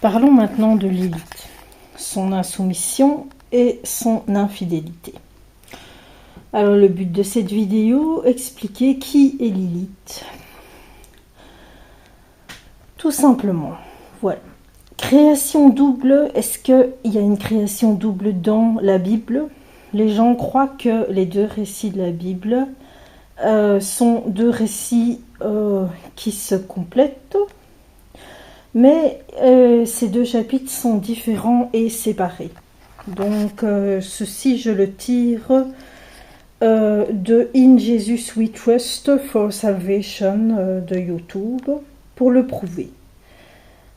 Parlons maintenant de Lilith, son insoumission et son infidélité. Alors le but de cette vidéo, expliquer qui est Lilith. Tout simplement, voilà. Création double, est-ce qu'il y a une création double dans la Bible? Les gens croient que les deux récits de la Bible sont deux récits qui se complètent, mais ces deux chapitres sont différents et séparés. Donc ceci, je le tire de In Jesus We Trust for Salvation de YouTube pour le prouver.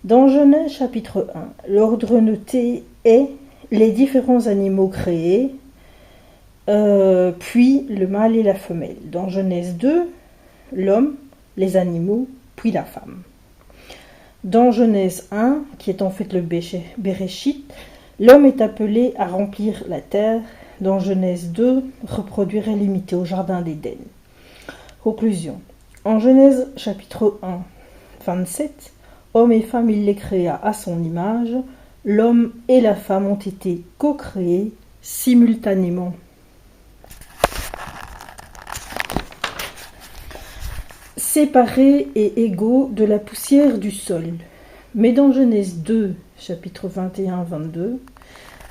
Dans Genèse chapitre 1, l'ordre noté est les différents animaux créés, puis le mâle et la femelle. Dans Genèse 2, l'homme, les animaux, puis la femme. Dans Genèse 1, qui est en fait le Béréchit, l'homme est appelé à remplir la terre. Dans Genèse 2, reproduire et limiter au jardin d'Éden. Conclusion. En Genèse chapitre 1, 27, hommes et femmes, il les créa à son image. L'homme et la femme ont été co-créés simultanément. Séparés et égaux de la poussière du sol. Mais dans Genèse 2, chapitre 21-22,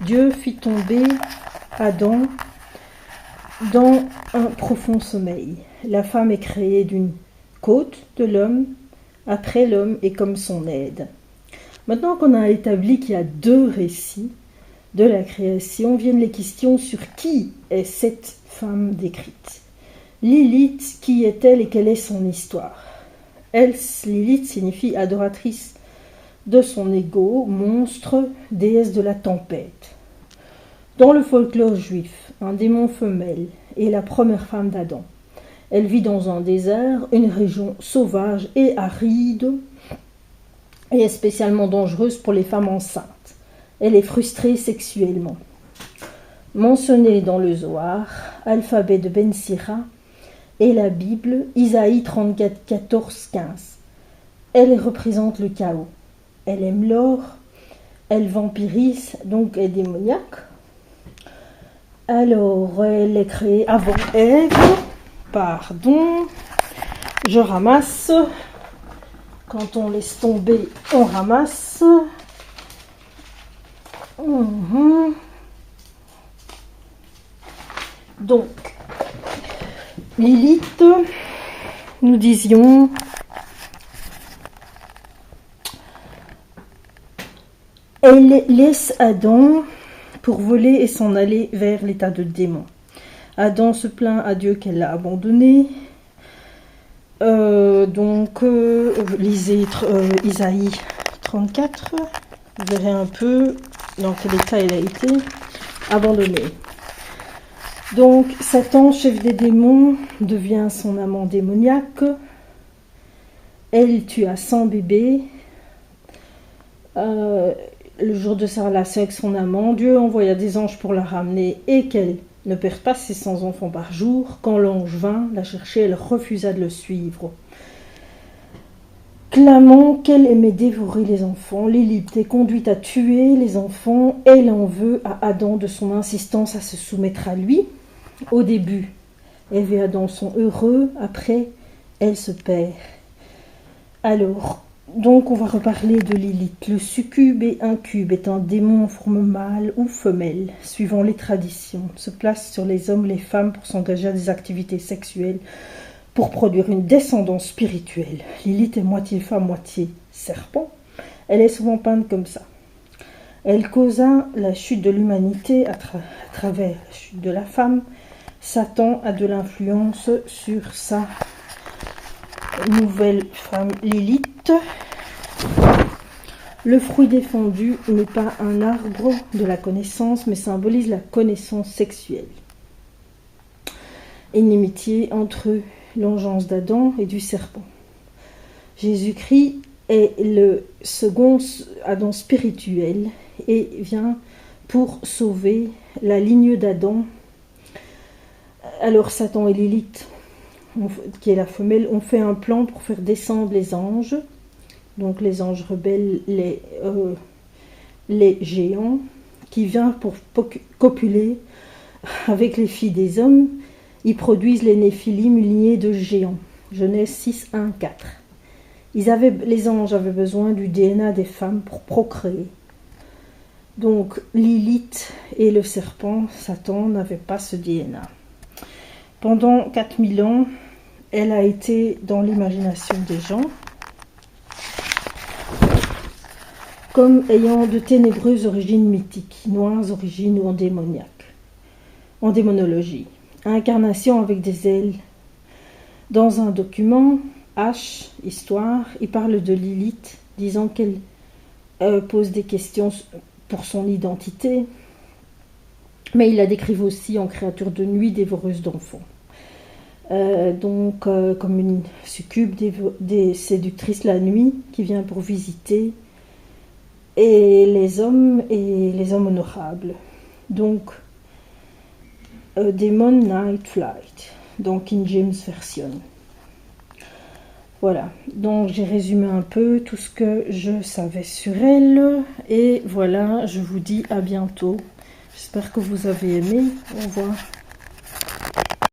Dieu fit tomber Adam dans un profond sommeil. La femme est créée d'une côte de l'homme. Après, l'homme est comme son aide. Maintenant qu'on a établi qu'il y a deux récits de la création, viennent les questions sur qui est cette femme décrite. Lilith, qui est-elle et quelle est son histoire? Lilith signifie adoratrice de son ego, monstre, déesse de la tempête. Dans le folklore juif, un démon femelle est la première femme d'Adam. Elle vit dans un désert, une région sauvage et aride, et est spécialement dangereuse pour les femmes enceintes. Elle est frustrée sexuellement. Mentionnée dans le Zohar, alphabet de Ben Sira, et la Bible, Isaïe 34, 14, 15. Elle représente le chaos. Elle aime l'or, elle vampirise, donc est démoniaque. Alors, elle est créée avant Ève. Pardon, je ramasse. Quand on laisse tomber, on ramasse. Donc, Lilith, nous disions, elle laisse Adam pour voler et s'en aller vers l'état de démon. Adam se plaint à Dieu qu'elle l'a abandonné. Lisez Isaïe 34, vous verrez un peu dans quel état elle a été abandonnée. Donc Satan, chef des démons, devient son amant démoniaque. Elle tua 100 bébés. Le jour de sa relation avec son amant, Dieu envoya des anges pour la ramener et qu'elle ne perd pas ses 100 enfants par jour. Quand l'ange vint la chercher, elle refusa de le suivre. Clamant qu'elle aimait dévorer les enfants, Lilith est conduite à tuer les enfants. Elle en veut à Adam de son insistance à se soumettre à lui. Au début, Ève et Adam sont heureux. Après, elle se perd. Alors, donc on va reparler de Lilith. Le succube et incube est un démon en forme mâle ou femelle, suivant les traditions. Se place sur les hommes, les femmes pour s'engager à des activités sexuelles, pour produire une descendance spirituelle. Lilith est moitié femme, moitié serpent. Elle est souvent peinte comme ça. Elle causa la chute de l'humanité à travers la chute de la femme. Satan a de l'influence sur sa nouvelle femme Lilith. Le fruit défendu n'est pas un arbre de la connaissance, mais symbolise la connaissance sexuelle. Inimitié entre l'engeance d'Adam et du serpent. Jésus-Christ est le second Adam spirituel et vient pour sauver la ligne d'Adam. Alors Satan et Lilith, qui est la femelle, ont fait un plan pour faire descendre les anges donc les anges rebelles, les géants, qui viennent pour copuler avec les filles des hommes. Ils produisent les néphilim, lignée de géants. Genèse 6, 1, 4. Les anges avaient besoin du DNA des femmes pour procréer. Donc Lilith et le serpent, Satan, n'avaient pas ce DNA. Pendant 4000 ans, elle a été dans l'imagination des gens comme ayant de ténébreuses origines mythiques, noires origines ou en démonologie. Incarnation avec des ailes. Dans un document, H, Histoire, il parle de Lilith, disant qu'elle pose des questions pour son identité, mais il la décrit aussi en créature de nuit dévoreuse d'enfants. Comme une succube des séductrices la nuit qui vient pour visiter et les hommes honorables. Donc, Demon Night Flight, dans King James Version. Voilà, donc j'ai résumé un peu tout ce que je savais sur elle. Et voilà, je vous dis à bientôt. J'espère que vous avez aimé. Au revoir.